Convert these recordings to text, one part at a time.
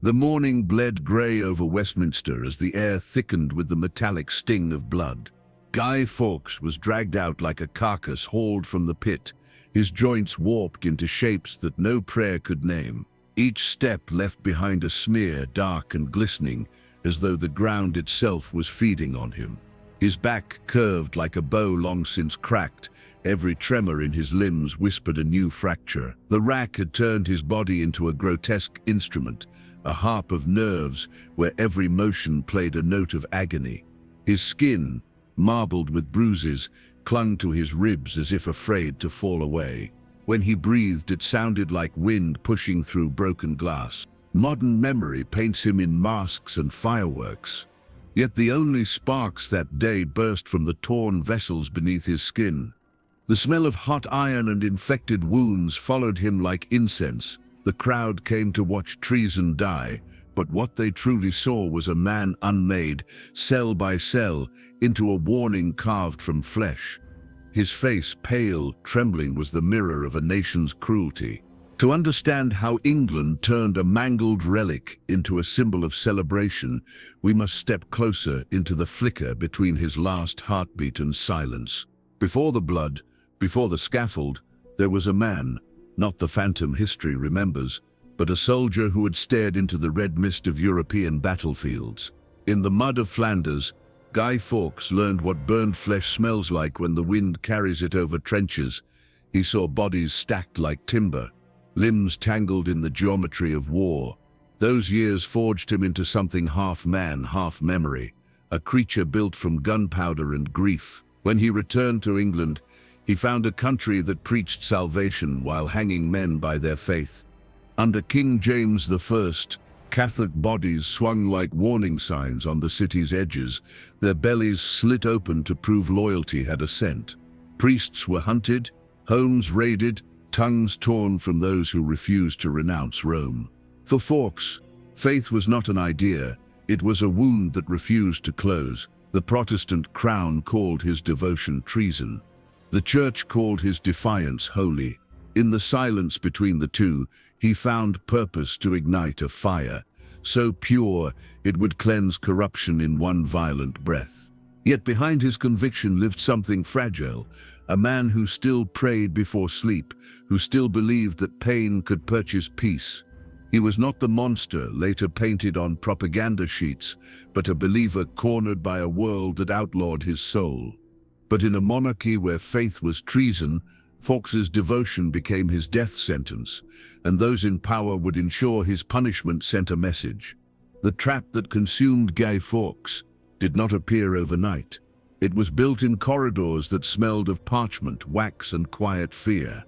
The morning bled grey over Westminster as the air thickened with the metallic sting of blood. Guy Fawkes was dragged out like a carcass hauled from the pit, his joints warped into shapes that no prayer could name. Each step left behind a smear, dark and glistening, as though the ground itself was feeding on him. His back curved like a bow long since cracked. Every tremor in his limbs whispered a new fracture. The rack had turned his body into a grotesque instrument, a harp of nerves where every motion played a note of agony. His skin, marbled with bruises, clung to his ribs as if afraid to fall away. When he breathed, it sounded like wind pushing through broken glass. Modern memory paints him in masks and fireworks. Yet the only sparks that day burst from the torn vessels beneath his skin. The smell of hot iron and infected wounds followed him like incense. The crowd came to watch treason die, but what they truly saw was a man unmade, cell by cell, into a warning carved from flesh. His face, pale, trembling, was the mirror of a nation's cruelty. To understand how England turned a mangled relic into a symbol of celebration, we must step closer into the flicker between his last heartbeat and silence. Before the blood, before the scaffold, there was a man, not the phantom history remembers, but a soldier who had stared into the red mist of European battlefields. In the mud of Flanders, Guy Fawkes learned what burned flesh smells like when the wind carries it over trenches. He saw bodies stacked like timber, limbs tangled in the geometry of war. Those years forged him into something half man, half memory, a creature built from gunpowder and grief. When he returned to England, he found a country that preached salvation while hanging men by their faith. Under King James I, Catholic bodies swung like warning signs on the city's edges, their bellies slit open to prove loyalty had a scent. Priests were hunted, homes raided, tongues torn from those who refused to renounce Rome. For Fawkes, faith was not an idea, it was a wound that refused to close. The Protestant crown called his devotion treason. The church called his defiance holy. In the silence between the two, he found purpose to ignite a fire, so pure it would cleanse corruption in one violent breath. Yet behind his conviction lived something fragile, a man who still prayed before sleep, who still believed that pain could purchase peace. He was not the monster later painted on propaganda sheets, but a believer cornered by a world that outlawed his soul. But in a monarchy where faith was treason, Fawkes's devotion became his death sentence, and those in power would ensure his punishment sent a message. The trap that consumed Guy Fawkes did not appear overnight. It was built in corridors that smelled of parchment, wax, and quiet fear.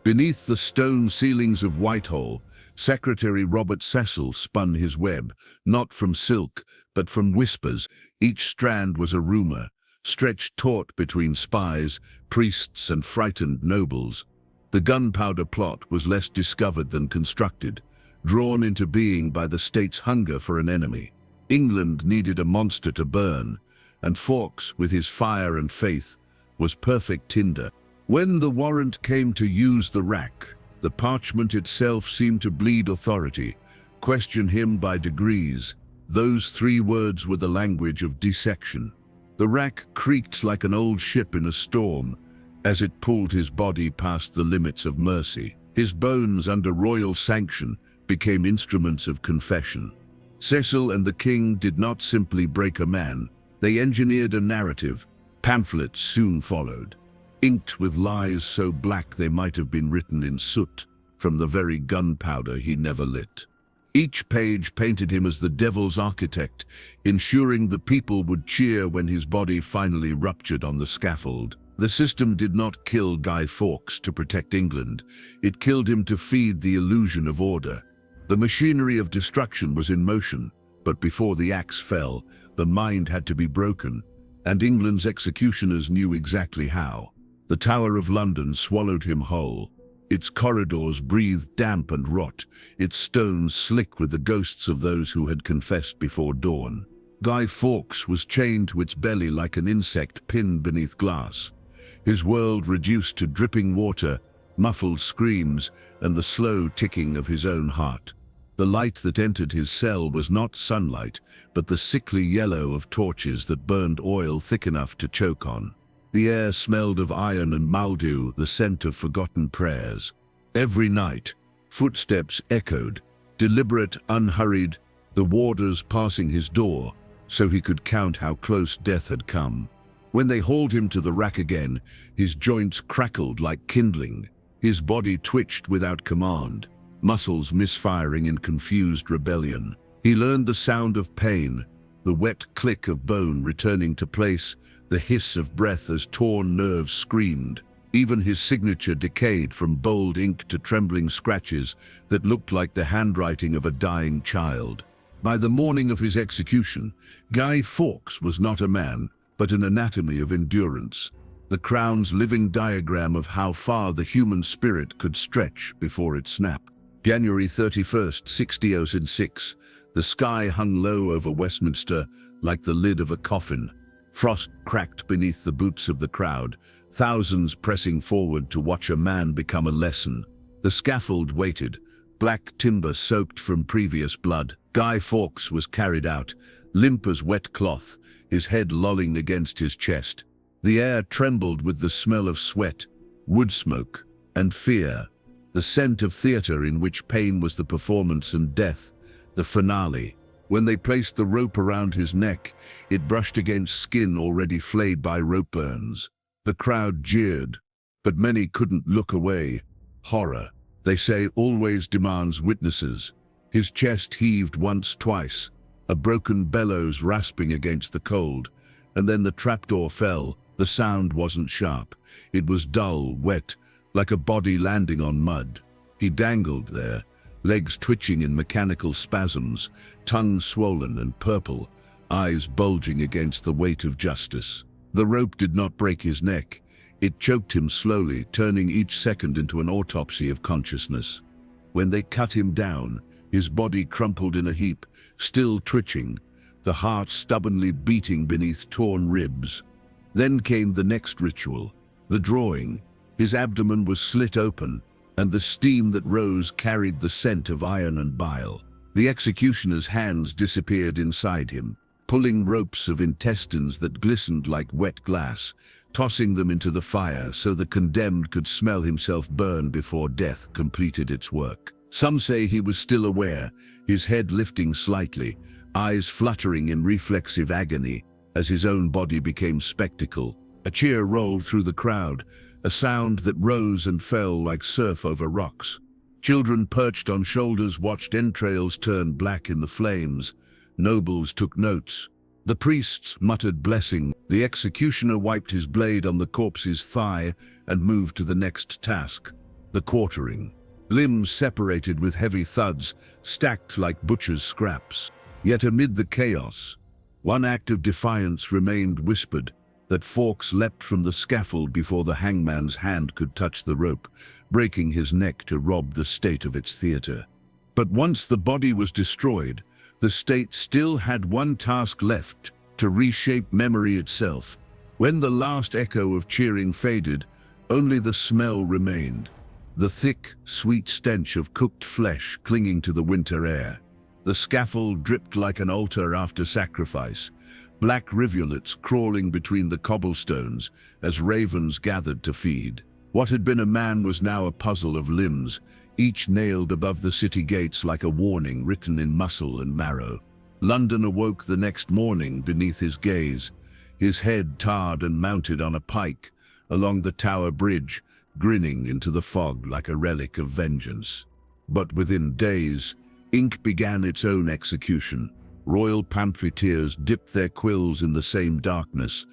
Beneath the stone ceilings of Whitehall, Secretary Robert Cecil spun his web, not from silk, but from whispers. Each strand was a rumor, stretched taut between spies, priests, and frightened nobles. The Gunpowder Plot was less discovered than constructed, drawn into being by the state's hunger for an enemy. England needed a monster to burn, and Fawkes, with his fire and faith, was perfect tinder. When the warrant came to use the rack, the parchment itself seemed to bleed authority, question him by degrees. Those 3 words were the language of dissection. The rack creaked like an old ship in a storm as it pulled his body past the limits of mercy. His bones, under royal sanction, became instruments of confession. Cecil and the king did not simply break a man, they engineered a narrative. Pamphlets soon followed, inked with lies so black they might have been written in soot from the very gunpowder he never lit. Each page painted him as the devil's architect, ensuring the people would cheer when his body finally ruptured on the scaffold. The system did not kill Guy Fawkes to protect England. It killed him to feed the illusion of order. The machinery of destruction was in motion, but before the axe fell, the mind had to be broken, and England's executioners knew exactly how. The Tower of London swallowed him whole. Its corridors breathed damp and rot, its stones slick with the ghosts of those who had confessed before dawn. Guy Fawkes was chained to its belly like an insect pinned beneath glass, his world reduced to dripping water, muffled screams, and the slow ticking of his own heart. The light that entered his cell was not sunlight, but the sickly yellow of torches that burned oil thick enough to choke on. The air smelled of iron and mildew, the scent of forgotten prayers. Every night, footsteps echoed, deliberate, unhurried, the warders passing his door, so he could count how close death had come. When they hauled him to the rack again, his joints crackled like kindling. His body twitched without command, muscles misfiring in confused rebellion. He learned the sound of pain, the wet click of bone returning to place, the hiss of breath as torn nerves screamed. Even his signature decayed from bold ink to trembling scratches that looked like the handwriting of a dying child. By the morning of his execution, Guy Fawkes was not a man, but an anatomy of endurance, the Crown's living diagram of how far the human spirit could stretch before it snapped. January 31st, 1606, the sky hung low over Westminster like the lid of a coffin. Frost cracked beneath the boots of the crowd, thousands pressing forward to watch a man become a lesson. The scaffold waited, black timber soaked from previous blood. Guy Fawkes was carried out, limp as wet cloth, his head lolling against his chest. The air trembled with the smell of sweat, wood smoke, and fear, the scent of theatre in which pain was the performance and death, the finale. When they placed the rope around his neck, it brushed against skin already flayed by rope burns. The crowd jeered, but many couldn't look away. Horror, they say, always demands witnesses. His chest heaved once, twice, a broken bellows rasping against the cold, and then the trapdoor fell. The sound wasn't sharp. It was dull, wet, like a body landing on mud. He dangled there, legs twitching in mechanical spasms, tongue swollen and purple, eyes bulging against the weight of justice. The rope did not break his neck. It choked him slowly, turning each second into an autopsy of consciousness. When they cut him down, his body crumpled in a heap, still twitching, the heart stubbornly beating beneath torn ribs. Then came the next ritual, the drawing. His abdomen was slit open, and the steam that rose carried the scent of iron and bile. The executioner's hands disappeared inside him, pulling ropes of intestines that glistened like wet glass, tossing them into the fire so the condemned could smell himself burn before death completed its work. Some say he was still aware, his head lifting slightly, eyes fluttering in reflexive agony as his own body became spectacle. A cheer rolled through the crowd, a sound that rose and fell like surf over rocks. Children perched on shoulders watched entrails turn black in the flames. Nobles took notes. The priests muttered blessing. The executioner wiped his blade on the corpse's thigh and moved to the next task, the quartering. Limbs separated with heavy thuds, stacked like butcher's scraps. Yet amid the chaos, one act of defiance remained whispered, that Fawkes leapt from the scaffold before the hangman's hand could touch the rope, breaking his neck to rob the state of its theatre. But once the body was destroyed, the state still had one task left, to reshape memory itself. When the last echo of cheering faded, only the smell remained, the thick, sweet stench of cooked flesh clinging to the winter air. The scaffold dripped like an altar after sacrifice, black rivulets crawling between the cobblestones as ravens gathered to feed. What had been a man was now a puzzle of limbs, each nailed above the city gates like a warning written in muscle and marrow. London awoke the next morning beneath his gaze, his head tarred and mounted on a pike along the Tower Bridge, grinning into the fog like a relic of vengeance. But within days, ink began its own execution. Royal pamphleteers dipped their quills in the same darkness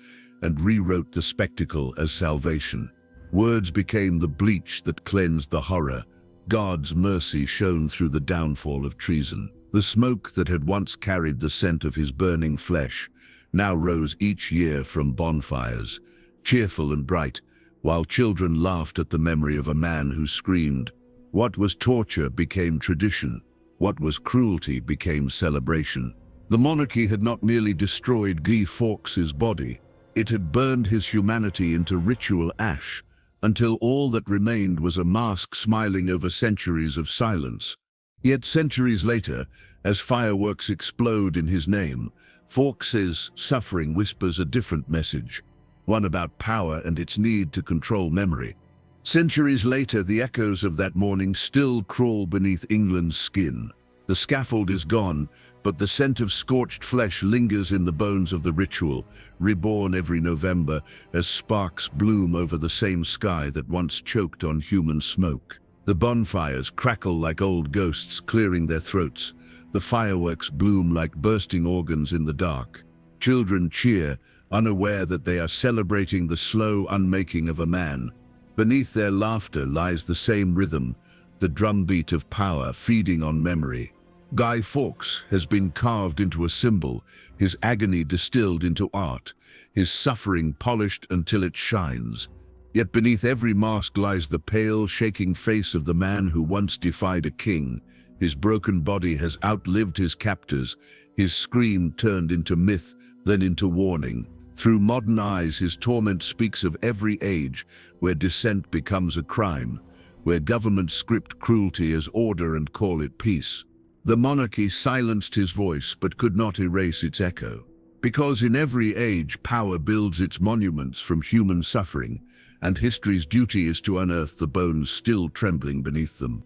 and rewrote the spectacle as salvation. Words became the bleach that cleansed the horror. God's mercy shone through the downfall of treason. The smoke that had once carried the scent of his burning flesh now rose each year from bonfires, cheerful and bright, while children laughed at the memory of a man who screamed. What was torture became tradition. What was cruelty became celebration. The monarchy had not merely destroyed Guy Fawkes' body, it had burned his humanity into ritual ash, until all that remained was a mask smiling over centuries of silence. Yet centuries later, as fireworks explode in his name, Fawkes's suffering whispers a different message, one about power and its need to control memory. Centuries later, the echoes of that morning still crawl beneath England's skin. The scaffold is gone, but the scent of scorched flesh lingers in the bones of the ritual, reborn every November as sparks bloom over the same sky that once choked on human smoke. The bonfires crackle like old ghosts clearing their throats. The fireworks bloom like bursting organs in the dark. Children cheer, unaware that they are celebrating the slow unmaking of a man. Beneath their laughter lies the same rhythm, the drumbeat of power feeding on memory. Guy Fawkes has been carved into a symbol, his agony distilled into art, his suffering polished until it shines. Yet beneath every mask lies the pale, shaking face of the man who once defied a king. His broken body has outlived his captors, his scream turned into myth, then into warning. Through modern eyes, his torment speaks of every age where dissent becomes a crime, where governments script cruelty as order and call it peace. The monarchy silenced his voice but could not erase its echo. Because in every age, power builds its monuments from human suffering, and history's duty is to unearth the bones still trembling beneath them.